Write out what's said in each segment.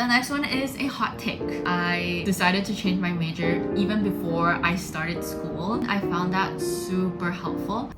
The next one is a hot take. I decided to change my major even before I started school. I found that super helpful.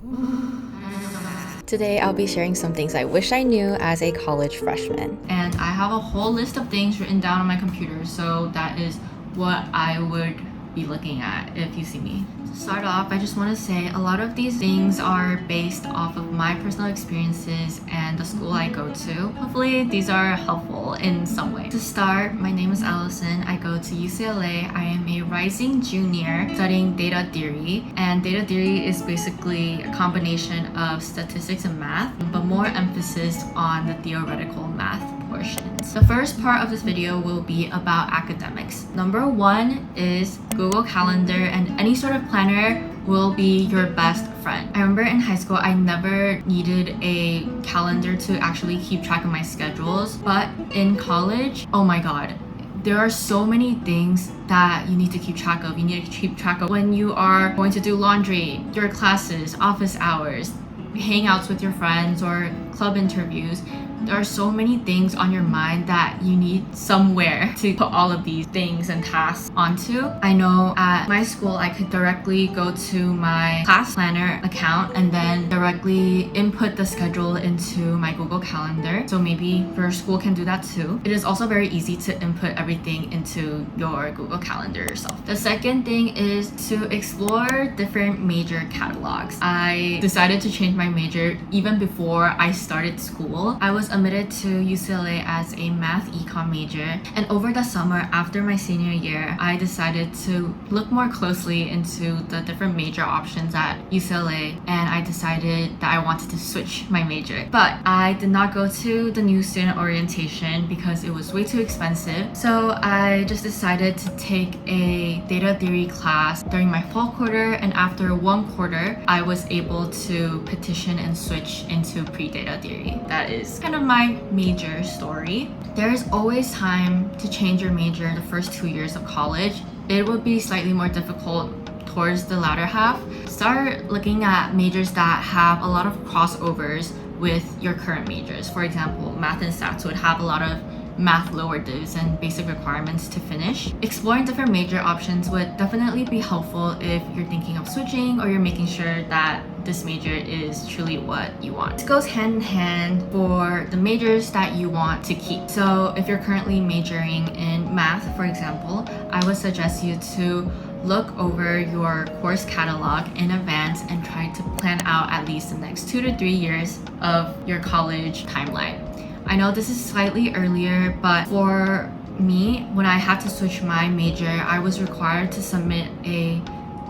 Today, I'll be sharing some things I wish I knew as a college freshman. And I have a whole list of things written down on my computer, so that is what I would be looking at if you see me. To start off, I just want to say a lot of these things are based off of my personal experiences and the school I go to. Hopefully these are helpful in some way. To start, my name is Allison. I go to UCLA. I am a rising junior studying data theory, and data theory is basically a combination of statistics and math, but more emphasis on the theoretical math portions. The first part of this video will be about academics. Number one is Google Calendar, and any sort of planner will be your best friend. I remember in high school, I never needed a calendar to actually keep track of my schedules, but in college, oh my god, there are so many things that you need to keep track of. You need to keep track of when you are going to do laundry, your classes, office hours, hangouts with your friends, or club interviews. There are so many things on your mind that you need somewhere to put all of these things and tasks onto. I know at my school, I could directly go to my class planner account and then directly input the schedule into my Google Calendar. So maybe your school can do that too. It is also very easy to input everything into your Google Calendar yourself. The second thing is to explore different major catalogs. I decided to change my major even before I started school. I was admitted to UCLA as a math econ major, and over the summer after my senior year, I decided to look more closely into the different major options at UCLA, and I decided that I wanted to switch my major. But I did not go to the new student orientation because it was way too expensive, so I just decided to take a data theory class during my fall quarter, and after one quarter, I was able to petition and switch into pre-data theory. That is kind of my major story. There is always time to change your major the first 2 years of college. It would be slightly more difficult towards the latter half. Start looking at majors that have a lot of crossovers with your current majors. For example, math and stats would have a lot of math lower divs and basic requirements to finish. Exploring different major options would definitely be helpful if you're thinking of switching or you're making sure that this major is truly what you want. This goes hand in hand for the majors that you want to keep. So if you're currently majoring in math, for example, I would suggest you to look over your course catalog in advance and try to plan out at least the next 2 to 3 years of your college timeline. I know this is slightly earlier, but for me, when I had to switch my major, I was required to submit a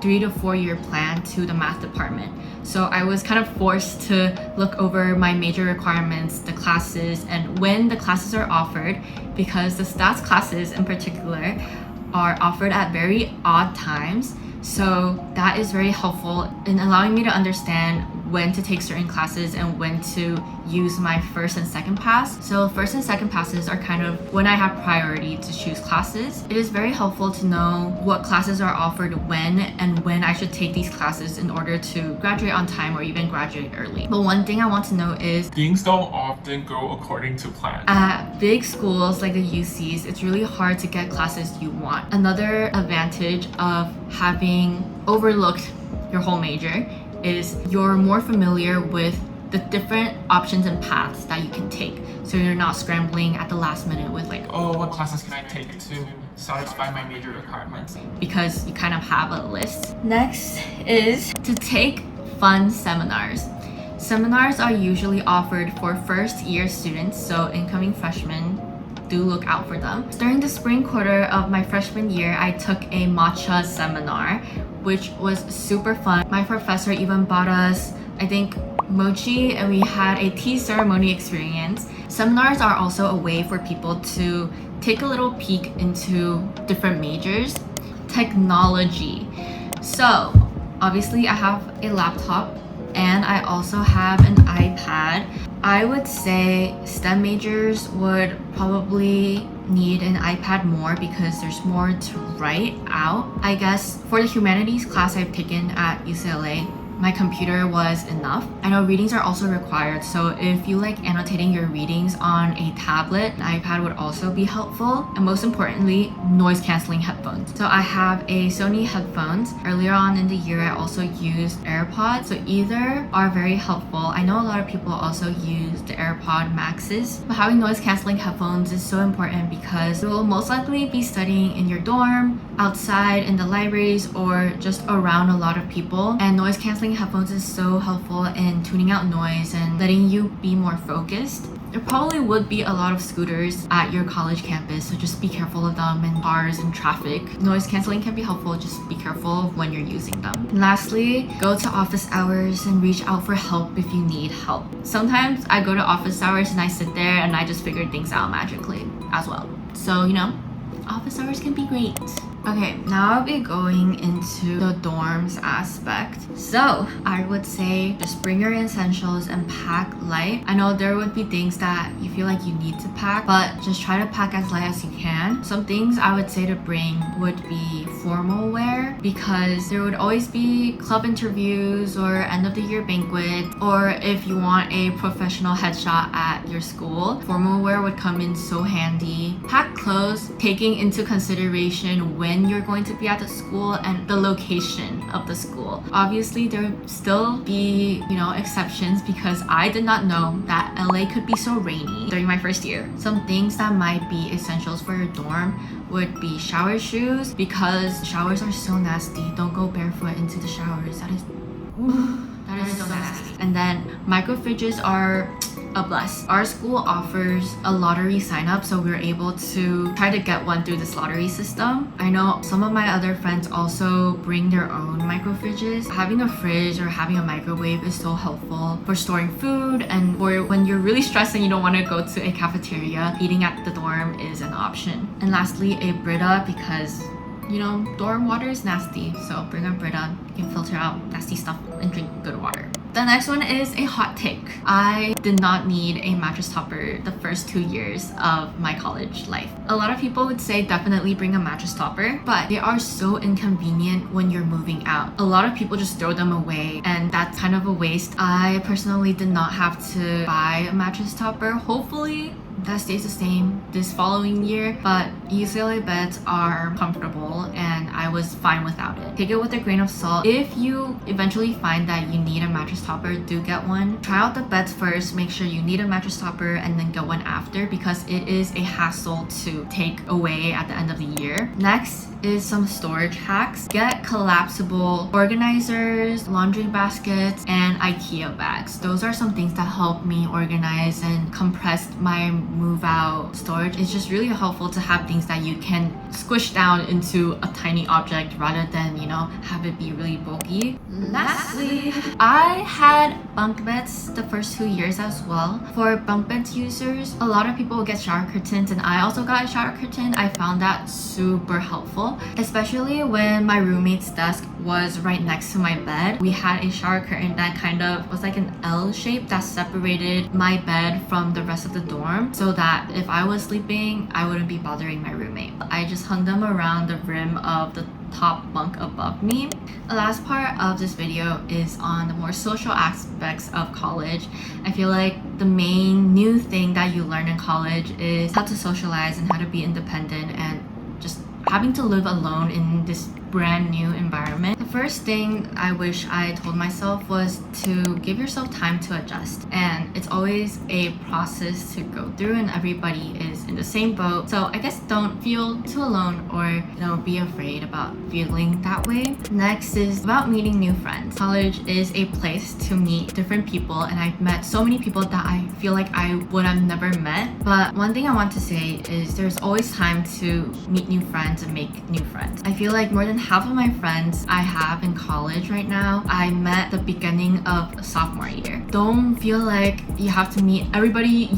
3 to 4 year plan to the math department. So I was kind of forced to look over my major requirements, the classes, and when the classes are offered, because the stats classes in particular are offered at very odd times. So that is very helpful in allowing me to understand when to take certain classes and when to use my first and second pass. So first and second passes are kind of when I have priority to choose classes. It is very helpful to know what classes are offered when and when I should take these classes in order to graduate on time or even graduate early. But one thing I want to know is things don't often go according to plan. At big schools like the UCs, it's really hard to get classes you want. Another advantage of having overlooked your whole major is you're more familiar with the different options and paths that you can take. So you're not scrambling at the last minute with like, oh, what classes can I take to satisfy my major requirements? Because you kind of have a list. Next is to take fun seminars. Seminars are usually offered for first year students, so incoming freshmen, do look out for them. During the spring quarter of my freshman year, I took a matcha seminar, which was super fun. My professor even bought us, I think, mochi, and we had a tea ceremony experience. Seminars are also a way for people to take a little peek into different majors. Technology. So obviously I have a laptop and I also have an iPad. I would say STEM majors would probably need an iPad more because there's more to write out. I guess for the humanities class I've taken at UCLA, my computer was enough. I know readings are also required, so if you like annotating your readings on a tablet, an iPad would also be helpful. And most importantly, noise canceling headphones. So I have a Sony headphones. Earlier on in the year, I also used AirPods. So either are very helpful. I know a lot of people also use the AirPod Maxes, but having noise canceling headphones is so important because you will most likely be studying in your dorm, outside in the libraries, or just around a lot of people. And noise canceling headphones is so helpful in tuning out noise and letting you be more focused. There probably would be a lot of scooters at your college campus, so just be careful of them, and cars and traffic. Noise canceling can be helpful, just be careful when you're using them. And lastly, go to office hours and reach out for help if you need help. Sometimes I go to office hours and I sit there and I just figure things out magically as well. So, office hours can be great. Okay, now I'll be going into the dorms aspect. So I would say just bring your essentials and pack light. I know there would be things that you feel like you need to pack, but just try to pack as light as you can. Some things I would say to bring would be formal wear, because there would always be club interviews or end of the year banquet, or if you want a professional headshot at your school, formal wear would come in so handy. Pack clothes taking into consideration when you're going to be at the school and the location of the school. Obviously, there would still be, exceptions, because I did not know that LA could be so rainy during my first year. Some things that might be essentials for your dorm would be shower shoes, because showers are so nasty. Don't go barefoot into the showers. That is so nasty. And then micro fridges are a bless. Our school offers a lottery sign up, so we're able to try to get one through this lottery system. I know some of my other friends also bring their own micro fridges. Having a fridge or having a microwave is so helpful for storing food, and for when you're really stressed and you don't want to go to a cafeteria, eating at the dorm is an option. And lastly, a Brita, because dorm water is nasty, so bring a Brita. You can filter out nasty stuff and drink good water. The next one is a hot take. I did not need a mattress topper the first 2 years of my college life. A lot of people would say definitely bring a mattress topper, but they are so inconvenient when you're moving out. A lot of people just throw them away, and that's kind of a waste. I personally did not have to buy a mattress topper. Hopefully that stays the same this following year, but UCLA beds are comfortable and I was fine without it. Take it with a grain of salt. If you eventually find that you need a mattress topper, do get one. Try out the beds first, make sure you need a mattress topper, and then get one after, because it is a hassle to take away at the end of the year. Next is some storage hacks. Get collapsible organizers, laundry baskets, and IKEA bags. Those are some things that help me organize and compress my move out storage. It's just really helpful to have things that you can squish down into a tiny object rather than, have it be really bulky. Lastly, I had bunk beds the first 2 years as well. For bunk beds users, a lot of people will get shower curtains, and I also got a shower curtain. I found that super helpful, especially when my roommate's desk was right next to my bed. We had a shower curtain that kind of was like an L shape that separated my bed from the rest of the dorm, so that if I was sleeping, I wouldn't be bothering my roommate. I just hung them around the rim of the top bunk above me. The last part of this video is on the more social aspects of college. I feel like the main new thing that you learn in college is how to socialize and how to be independent, and just having to live alone in this brand new environment. The first thing I wish I told myself was to give yourself time to adjust, and it's always a process to go through, and everybody is in the same boat. So I guess don't feel too alone, or be afraid about feeling that way. Next is about meeting new friends. College is a place to meet different people, and I've met so many people that I feel like I would have never met. But one thing I want to say is there's always time to meet new friends and make new friends. I feel like more than half of my friends I have in college right now, I met the beginning of sophomore year. Don't feel like you have to meet everybody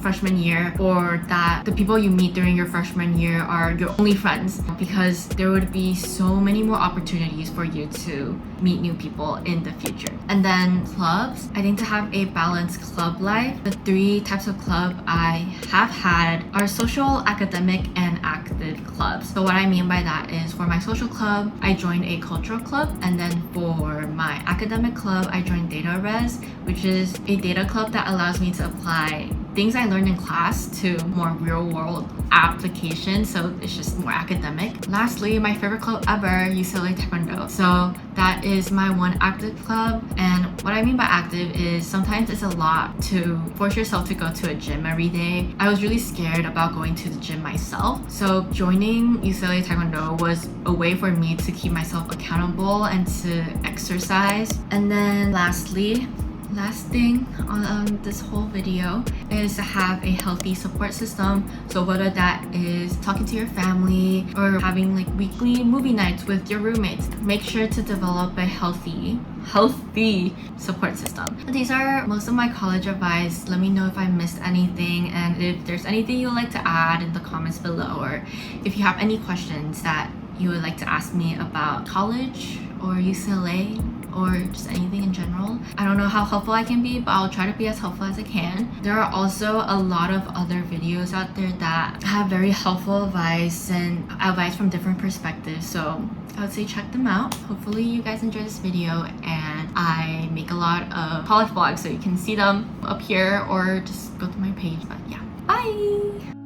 freshman year, or that the people you meet during your freshman year are your only friends, because there would be so many more opportunities for you to meet new people in the future. And then clubs, I think to have a balanced club life, the 3 types of club I have had are social, academic, and active. affiliated clubs. So what I mean by that is for my social club, I joined a cultural club, and then for my academic club, I joined Data Res, which is a data club that allows me to apply things I learned in class to more real world applications, so it's just more academic. Lastly, my favorite club ever, UCLA Taekwondo. So that is my one active club, and what I mean by active is sometimes it's a lot to force yourself to go to a gym every day. I was really scared about going to the gym myself, so joining UCLA Taekwondo was a way for me to keep myself accountable and to exercise. And then last thing on this whole video is to have a healthy support system. So whether that is talking to your family or having like weekly movie nights with your roommates, make sure to develop a healthy support system. These are most of my college advice. Let me know if I missed anything, and if there's anything you'd like to add in the comments below, or if you have any questions that you would like to ask me about college or UCLA or just anything in general. I don't know how helpful I can be, but I'll try to be as helpful as I can. There are also a lot of other videos out there that have very helpful advice and advice from different perspectives, so I would say check them out. Hopefully you guys enjoy this video, and I make a lot of college vlogs, so you can see them up here or just go to my page. But yeah, bye!